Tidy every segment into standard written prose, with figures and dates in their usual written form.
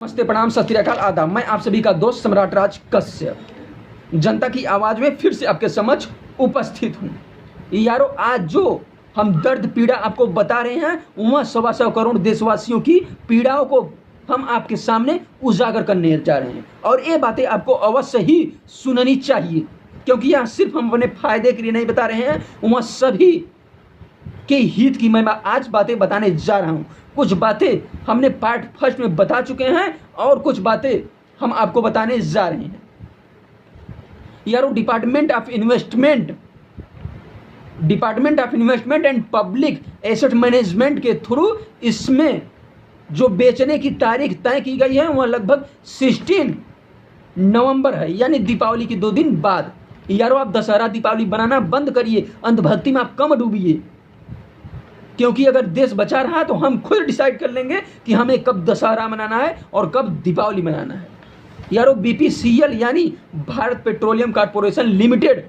नमस्ते, प्रणाम, सत श्री अकाल, आदाब। मैं आप सभी का दोस्त सम्राट राज कश्यप जनता की आवाज़ में फिर से आपके समक्ष उपस्थित हूँ। यारो, आज जो हम दर्द पीड़ा आपको बता रहे हैं वह 125 करोड़ देशवासियों की पीड़ाओं को हम आपके सामने उजागर करने जा रहे हैं और ये बातें आपको अवश्य ही सुननी चाहिए, क्योंकि यह सिर्फ हम अपने फायदे के लिए नहीं बता रहे हैं, वह सभी के हित की मैं आज बातें बताने जा रहा हूं। कुछ बातें हमने पार्ट फर्स्ट में बता चुके हैं और कुछ बातें हम आपको बताने जा रहे हैं। यारो, department of investment and public asset management के थ्रू इसमें जो बेचने की तारीख तय की गई है वह लगभग 16 नवंबर है, यानी दीपावली के 2 दिन बाद। यारो, आप दशहरा दीपावली बनाना बंद करिए, अंधभक्ति में आप कम डूबिए, क्योंकि अगर देश बचा रहा तो हम खुद डिसाइड कर लेंगे कि हमें कब दशहरा मनाना है और कब दीपावली मनाना है। यारो, बीपीसीएल यानी भारत पेट्रोलियम कॉर्पोरेशन लिमिटेड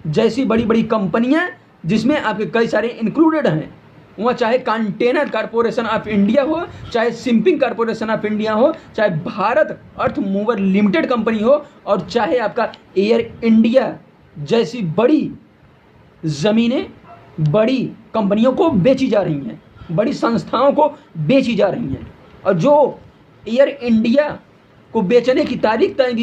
जैसी बड़ी बड़ी कंपनियां जिसमें आपके कई सारे इंक्लूडेड हैं, वह चाहे कंटेनर कॉर्पोरेशन ऑफ इंडिया हो, चाहे शिपिंग कॉर्पोरेशन ऑफ इंडिया हो, चाहे भारत अर्थ मूवर लिमिटेड कंपनी हो, और चाहे आपका एयर इंडिया जैसी बड़ी ज़मीनें बड़ी कंपनियों को बेची जा रही हैं, बड़ी संस्थाओं को बेची जा रही हैं। और जो एयर इंडिया को बेचने की तारीख तय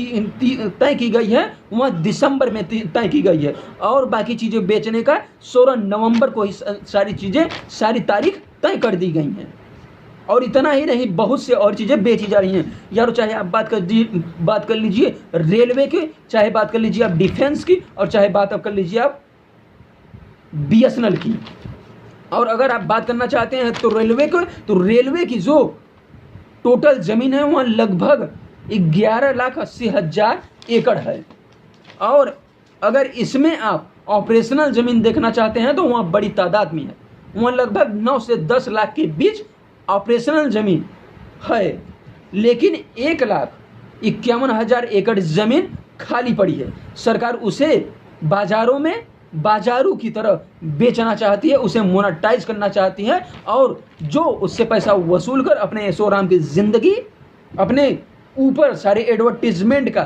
की गई है वह दिसंबर में तय की गई है, और बाकी चीज़ें बेचने का 16 नवंबर को ही सारी तारीख तय कर दी गई हैं। और इतना ही नहीं, बहुत से और चीज़ें बेची जा रही हैं। यारो, चाहे आप बात कर लीजिए रेलवे की, चाहे बात कर लीजिए आप डिफेंस की, और चाहे बात कर लीजिए आप बीएसएनएल की। और अगर आप बात करना चाहते हैं तो रेलवे की जो टोटल ज़मीन है वह लगभग 11,80,000 एकड़ है। और अगर इसमें आप ऑपरेशनल ज़मीन देखना चाहते हैं तो वह बड़ी तादाद में है, वह लगभग 9 से 10 लाख के बीच ऑपरेशनल ज़मीन है, लेकिन 1,51,000 एकड़ ज़मीन खाली पड़ी है। सरकार उसे बाजारों की तरह बेचना चाहती है, उसे मोनेटाइज करना चाहती है, और जो उससे पैसा वसूल कर अपने ऐशोआराम की ज़िंदगी, अपने ऊपर सारे एडवर्टीजमेंट का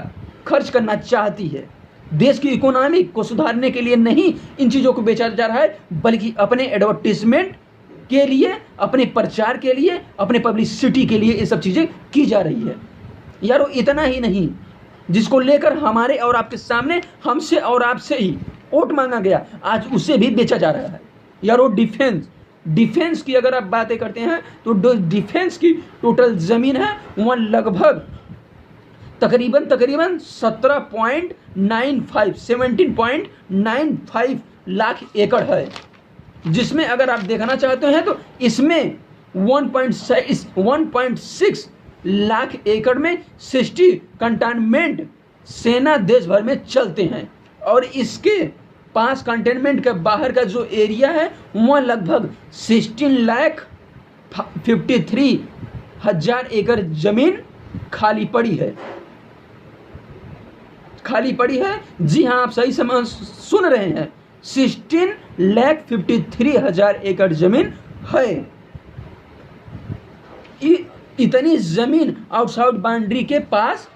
खर्च करना चाहती है। देश की इकोनॉमी को सुधारने के लिए नहीं इन चीज़ों को बेचा जा रहा है, बल्कि अपने एडवर्टीजमेंट के लिए, अपने प्रचार के लिए, अपने पब्लिसिटी के लिए ये सब चीज़ें की जा रही है। यारो, इतना ही नहीं, जिसको लेकर हमारे और आपके सामने हमसे और आपसे ही वोट मांगा गया, आज उसे भी बेचा जा रहा है। यारो, डिफेंस की अगर आप बातें करते हैं तो डिफेंस की टोटल ज़मीन है वह लगभग तकरीबन 17.95 लाख एकड़ है, जिसमें अगर आप देखना चाहते हैं तो इसमें 1.6 लाख एकड़ में 60 कंटेनमेंट सेना देश भर में चलते हैं, और इसके 5 कंटेनमेंट के बाहर का जो एरिया है वह लगभग 16,53,000 एकड़ जमीन खाली पड़ी है। जी हाँ, आप सही समय सुन रहे हैं, 16,53,000 एकड़ जमीन है। इतनी जमीन आउटसाइड बाउंड्री के पास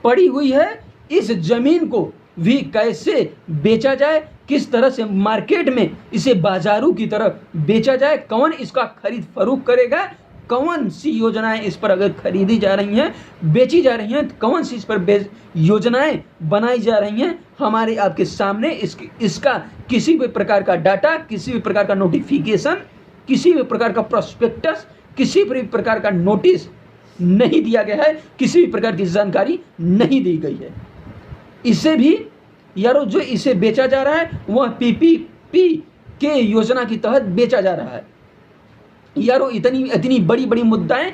पड़ी हुई है। इस जमीन को भी कैसे बेचा जाए, किस तरह से मार्केट में इसे बाजारों की तरह बेचा जाए, कौन इसका खरीद फरोख्त करेगा, कौन सी योजनाएं इस पर अगर खरीदी जा रही हैं, बेची जा रही हैं, तो कौन सी इस पर योजनाएं बनाई जा रही हैं, हमारे आपके सामने इसका किसी भी प्रकार का डाटा, किसी भी प्रकार का नोटिफिकेशन, किसी भी प्रकार का प्रोस्पेक्टस, किसी भी प्रकार का नोटिस नहीं दिया गया है, किसी भी प्रकार की जानकारी नहीं दी गई है। इसे भी यारो, जो इसे बेचा जा रहा है वह पीपीपी के योजना की तहत बेचा जा रहा है। यारो, इतनी बड़ी बड़ी मुद्दाएं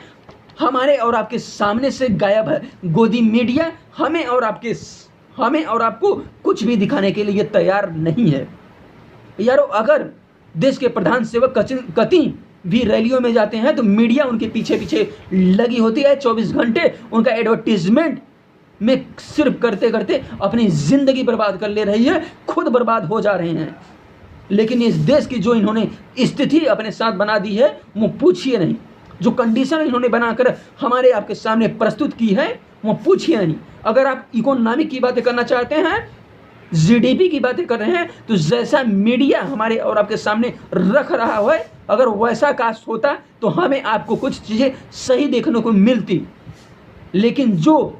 हमारे और आपके सामने से गायब है। गोदी मीडिया हमें और आपको कुछ भी दिखाने के लिए तैयार नहीं है। यारो, अगर देश के प्रधान सेवक कहीं भी रैलियों में जाते हैं तो मीडिया उनके पीछे लगी होती है, 24 घंटे उनका एडवर्टीजमेंट में सिर्फ करते करते अपनी ज़िंदगी बर्बाद कर ले रही है, खुद बर्बाद हो जा रहे हैं। लेकिन इस देश की जो इन्होंने स्थिति अपने साथ बना दी है वो पूछिए नहीं। जो कंडीशन इन्होंने बनाकर हमारे आपके सामने प्रस्तुत की है वो पूछिए नहीं। अगर आप इकोनॉमिक की बातें करना चाहते हैं, जीडीपी की बातें कर रहे हैं, तो जैसा मीडिया हमारे और आपके सामने रख रहा है, अगर वैसा कास्ट होता तो हमें आपको कुछ चीज़ें सही देखने को मिलती। लेकिन जो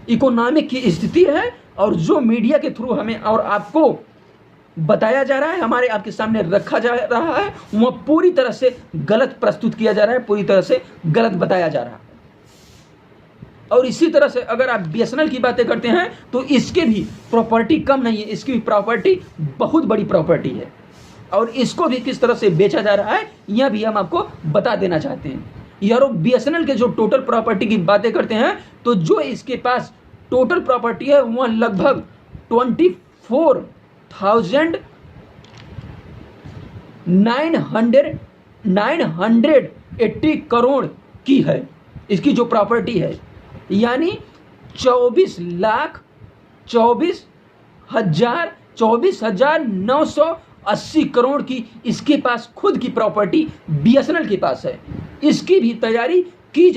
इकोनॉमिक की स्थिति है और जो मीडिया के थ्रू हमें और आपको बताया जा रहा है, हमारे आपके सामने रखा जा रहा है, वह पूरी तरह से गलत प्रस्तुत किया जा रहा है, पूरी तरह से गलत बताया जा रहा है। और इसी तरह से अगर आप बीएसएनएल की बातें करते हैं तो इसके भी प्रॉपर्टी कम नहीं है, इसकी भी प्रॉपर्टी बहुत बड़ी प्रॉपर्टी है और इसको भी किस तरह से बेचा जा रहा है यह भी हम आपको बता देना चाहते हैं। यारो बीएसएनएल के जो टोटल प्रॉपर्टी की बातें करते हैं तो जो इसके पास टोटल प्रॉपर्टी है वह लगभग 980 करोड़ की है इसकी जो प्रॉपर्टी है, यानी 24,980 करोड़ की इसके पास खुद की प्रॉपर्टी बीएसएनएल के पास है। इसकी भी तैयारी की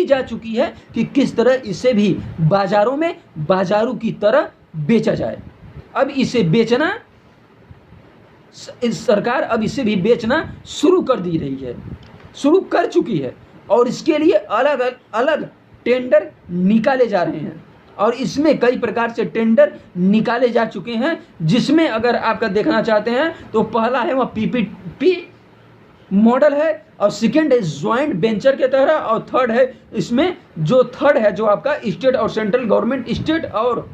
जा चुकी है कि किस तरह इसे भी बाजारों में बाजारू की तरह बेचा जाए। अब इसे बेचना सरकार अब इसे भी बेचना शुरू कर दी रही है, शुरू कर चुकी है और इसके लिए अलग अलग टेंडर निकाले जा रहे हैं और इसमें कई प्रकार से टेंडर निकाले जा चुके हैं, जिसमें अगर आपका देखना चाहते हैं तो पहला है वह पीपीपी मॉडल है और सेकंड है ज्वाइंट वेंचर के तरह और थर्ड है इसमें जो थर्ड है जो आपका स्टेट और सेंट्रल गवर्नमेंट, स्टेट और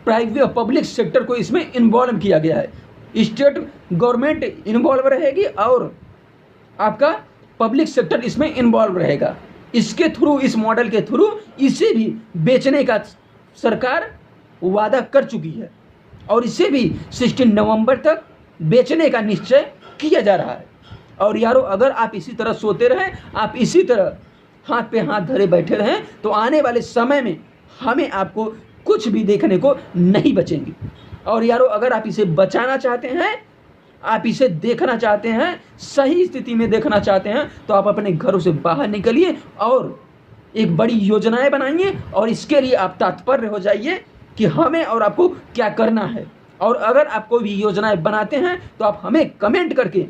प्राइवेट पब्लिक सेक्टर को इसमें इन्वॉल्व किया गया है। स्टेट गवर्नमेंट इन्वॉल्व रहेगी और आपका पब्लिक सेक्टर इसमें इन्वॉल्व रहेगा। इसके थ्रू, इस मॉडल के थ्रू इसे भी बेचने का सरकार वादा कर चुकी है और इसे भी 16 नवंबर तक बेचने का निश्चय किया जा रहा है। और यारो अगर आप इसी तरह सोते रहें, आप इसी तरह हाथ पे हाथ धरे बैठे रहें तो आने वाले समय में हमें आपको कुछ भी देखने को नहीं बचेंगे। और यारो अगर आप इसे बचाना चाहते हैं, आप इसे देखना चाहते हैं, सही स्थिति में देखना चाहते हैं तो आप अपने घरों से बाहर निकलिए और एक बड़ी योजनाएं बनाइए और इसके लिए आप तत्पर हो जाइए कि हमें और आपको क्या करना है। और अगर आप कोई भी योजनाएं बनाते हैं तो आप हमें कमेंट करके,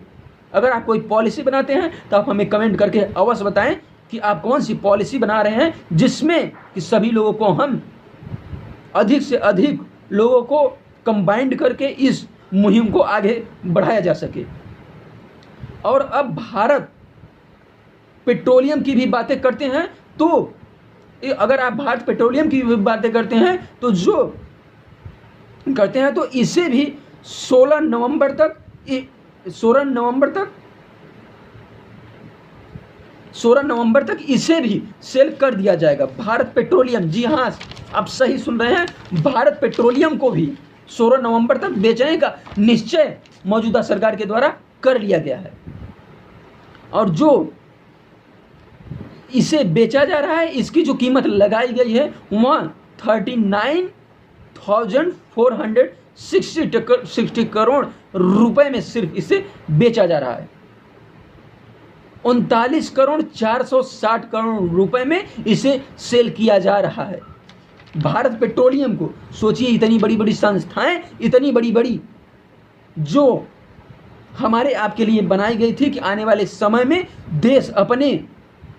अगर आप कोई पॉलिसी बनाते हैं तो आप हमें कमेंट करके अवश्य बताएं कि आप कौन सी पॉलिसी बना रहे हैं जिसमें कि सभी लोगों को हम अधिक से अधिक लोगों को कंबाइंड करके इस मुहिम को आगे बढ़ाया जा सके। और अब भारत पेट्रोलियम की भी बातें करते हैं तो अगर आप भारत पेट्रोलियम की भी बातें करते हैं तो जो करते हैं तो इसे भी 16 नवंबर तक इसे भी सेल कर दिया जाएगा। भारत पेट्रोलियम, जी हाँ आप सही सुन रहे हैं, भारत पेट्रोलियम को भी 16 नवंबर तक बेचने का निश्चय मौजूदा सरकार के द्वारा कर लिया गया है। और जो इसे बेचा जा रहा है इसकी जो कीमत लगाई गई है वह 39,460 करोड़ रुपए में सिर्फ इसे बेचा जा रहा है। 39,460 करोड़ रुपए में इसे सेल किया जा रहा है। भारत पेट्रोलियम को सोचिए, इतनी बड़ी बड़ी संस्थाएं, इतनी बड़ी बड़ी जो हमारे आपके लिए बनाई गई थी कि आने वाले समय में देश अपने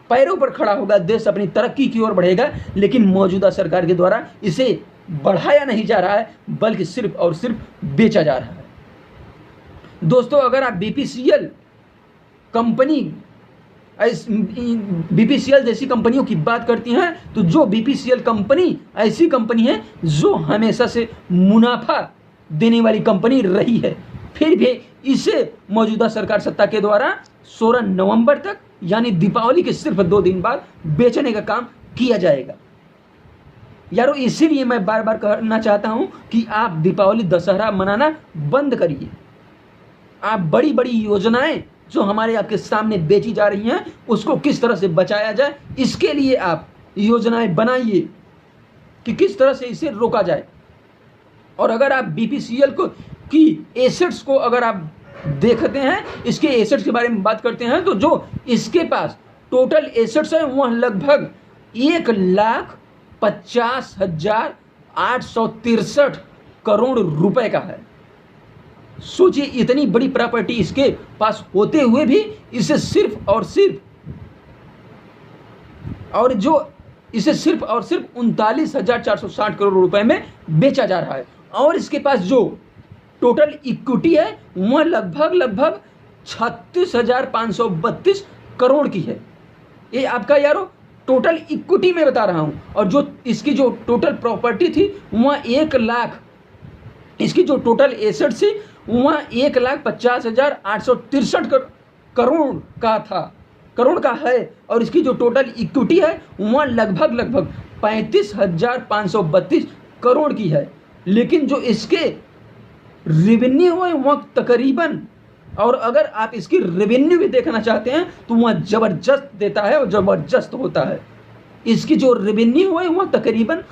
पैरों पर खड़ा होगा, देश अपनी तरक्की की ओर बढ़ेगा, लेकिन मौजूदा सरकार के द्वारा इसे बढ़ाया नहीं जा रहा है बल्कि सिर्फ और सिर्फ बेचा जा रहा है। दोस्तों अगर आप बीपीसीएल जैसी कंपनियों की बात करती हैं तो जो बीपीसीएल कंपनी ऐसी कंपनी है जो हमेशा से मुनाफा देने वाली कंपनी रही है, फिर भी इसे मौजूदा सरकार सत्ता के द्वारा 16 नवंबर तक यानी दीपावली के सिर्फ 2 दिन बाद बेचने का काम किया जाएगा। यारो इसीलिए मैं बार बार कहना चाहता हूं कि आप दीपावली दशहरा मनाना बंद करिए। आप बड़ी बड़ी योजनाएं जो हमारे आपके सामने बेची जा रही हैं उसको किस तरह से बचाया जाए, इसके लिए आप योजनाएं बनाइए कि किस तरह से इसे रोका जाए। और अगर आप बीपीसीएल को की एसेट्स को अगर आप देखते हैं, इसके एसेट्स के बारे में बात करते हैं, तो जो इसके पास टोटल एसेट्स है वह लगभग 1,50,863 करोड़ रुपए का है। सोचिए, इतनी बड़ी प्रॉपर्टी इसके पास होते हुए भी इसे सिर्फ और सिर्फ 39,460 करोड़ रुपए में बेचा जा रहा है। और इसके पास जो टोटल इक्विटी है वह लगभग 36,532 करोड़ की है। ये आपका यारो टोटल इक्विटी में बता रहा हूं। और जो इसकी जो टोटल प्रॉपर्टी थी वह 1 लाख, इसकी जो टोटल एसेट थी वह 1,50,863 करोड़ का है। और इसकी जो टोटल इक्विटी है वह लगभग 35,532 करोड़ की है। लेकिन जो इसके रेवेन्यू है वह तकरीबन, और अगर आप इसकी रेवेन्यू भी देखना चाहते हैं तो वह ज़बरदस्त देता है और ज़बरदस्त होता है। इसकी जो रेवेन्यू है वह तकरीबन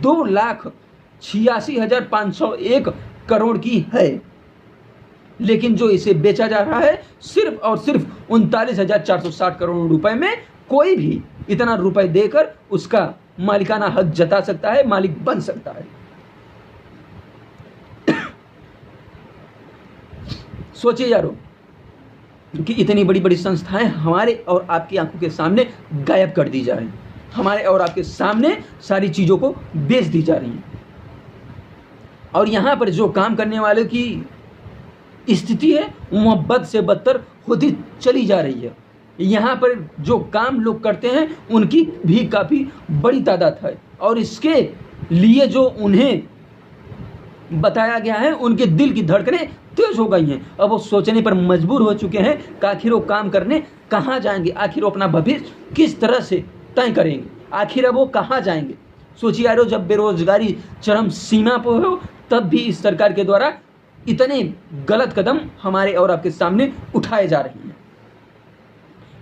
2,86,501 करोड़ की है। लेकिन जो इसे बेचा जा रहा है सिर्फ और सिर्फ 39,460 करोड़ रुपए में कोई भी इतना रुपए देकर उसका मालिकाना हक जता सकता है, मालिक बन सकता है। सोचिए यारो कि इतनी बड़ी बड़ी संस्थाएं हमारे और आपकी आंखों के सामने गायब कर दी जा रही हैं, हमारे और आपके सामने सारी चीज़ों को बेच दी जा रही हैं। और यहाँ पर जो काम करने वालों की स्थिति है वह बद से बदतर होती चली जा रही है। यहाँ पर जो काम लोग करते हैं उनकी भी काफ़ी बड़ी तादाद है, और इसके लिए जो उन्हें बताया गया है उनके दिल की धड़कनें तेज हो गई हैं। अब वो सोचने पर मजबूर हो चुके हैं कि आखिर वो काम करने कहाँ जाएंगे, आखिर वो अपना भविष्य किस तरह से तय करेंगे, आखिर अब वो कहाँ जाएंगे। सोचिए यारो, जब बेरोजगारी चरम सीमा पर हो तब भी इस सरकार के द्वारा इतने गलत कदम हमारे और आपके सामने उठाए जा रहे हैं।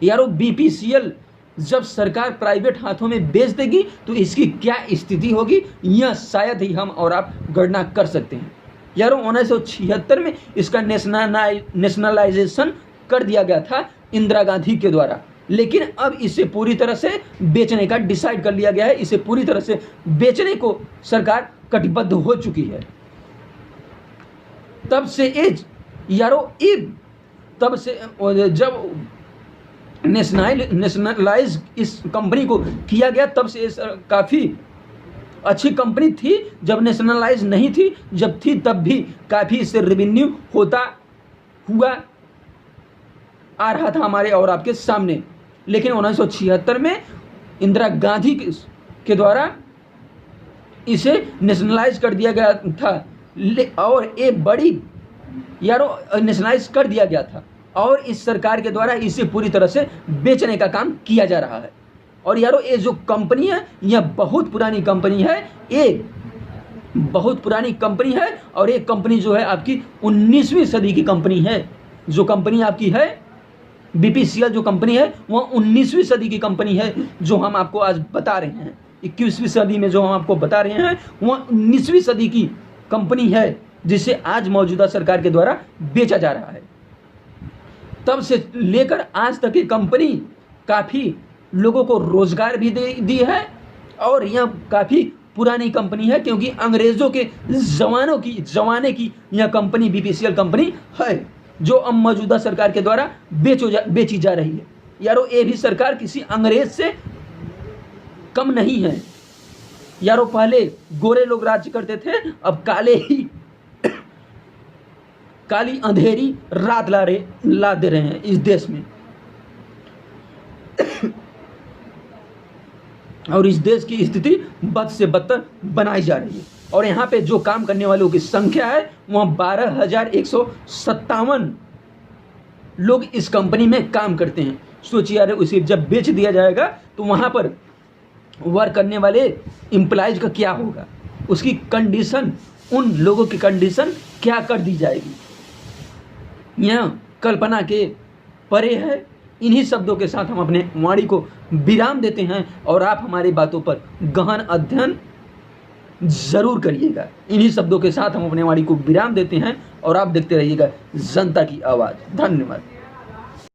यारो, बीपीसीएल जब सरकार प्राइवेट हाथों में बेच देगी तो इसकी क्या स्थिति होगी, यह शायद ही हम और आप गणना कर सकते हैं। यारो, 1976 में इसका नेशनलाइजेशन कर दिया गया था इंदिरा गांधी के द्वारा, लेकिन अब इसे पूरी तरह से बेचने का डिसाइड कर लिया गया है। इसे पूरी तरह से बेचने को सरकार कटिबद्ध हो चुकी है। तब से तब से जब नेशनलाइज इस कंपनी को किया गया तब से काफ़ी अच्छी कंपनी थी। जब नेशनलाइज नहीं थी, जब थी तब भी काफ़ी इससे रेवेन्यू होता हुआ आ रहा था हमारे और आपके सामने। लेकिन 1976 में इंदिरा गांधी के द्वारा इसे नेशनलाइज कर दिया गया था, और ये बड़ी यारो नेशनलाइज कर दिया गया था, और इस सरकार के द्वारा इसे पूरी तरह से बेचने का काम किया जा रहा है। और यारो, ये जो कंपनी है यह बहुत पुरानी कंपनी है, ये बहुत पुरानी कंपनी है। और ये कंपनी जो है आपकी 19वीं सदी की कंपनी है। जो कंपनी आपकी है बीपीसीएल, जो कंपनी है वह 19वीं सदी की कंपनी है। जो हम आपको आज बता रहे हैं 21वीं सदी में जो हम आपको बता रहे हैं वह 19वीं सदी की कंपनी है, जिसे आज मौजूदा सरकार के द्वारा बेचा जा रहा है। तब से लेकर आज तक ये कंपनी काफ़ी लोगों को रोजगार भी दी है, और यह काफ़ी पुरानी कंपनी है, क्योंकि अंग्रेज़ों के ज़माने की यह कंपनी बीपीसीएल कंपनी है, जो अब मौजूदा सरकार के द्वारा बेची जा रही है। यारो, ये भी सरकार किसी अंग्रेज से कम नहीं है। यारो, पहले गोरे लोग राज्य करते थे, अब काली अंधेरी रात ला दे रहे हैं इस देश में। और इस देश की स्थिति बद से बदतर बनाई जा रही है। और यहाँ पे जो काम करने वालों की संख्या है वह 12,157 लोग इस कंपनी में काम करते हैं। सोचिए यार, उसे जब बेच दिया जाएगा तो वहाँ पर वर्क करने वाले एम्प्लॉयज का क्या होगा, उसकी कंडीशन, उन लोगों की कंडीशन क्या कर दी जाएगी, यह कल्पना के परे है। इन्हीं शब्दों के साथ हम अपने वाणी को विराम देते हैं, और आप हमारी बातों पर गहन अध्ययन ज़रूर करिएगा। इन्हीं शब्दों के साथ हम अपने वाणी को विराम देते हैं और आप देखते रहिएगा जनता की आवाज़। धन्यवाद।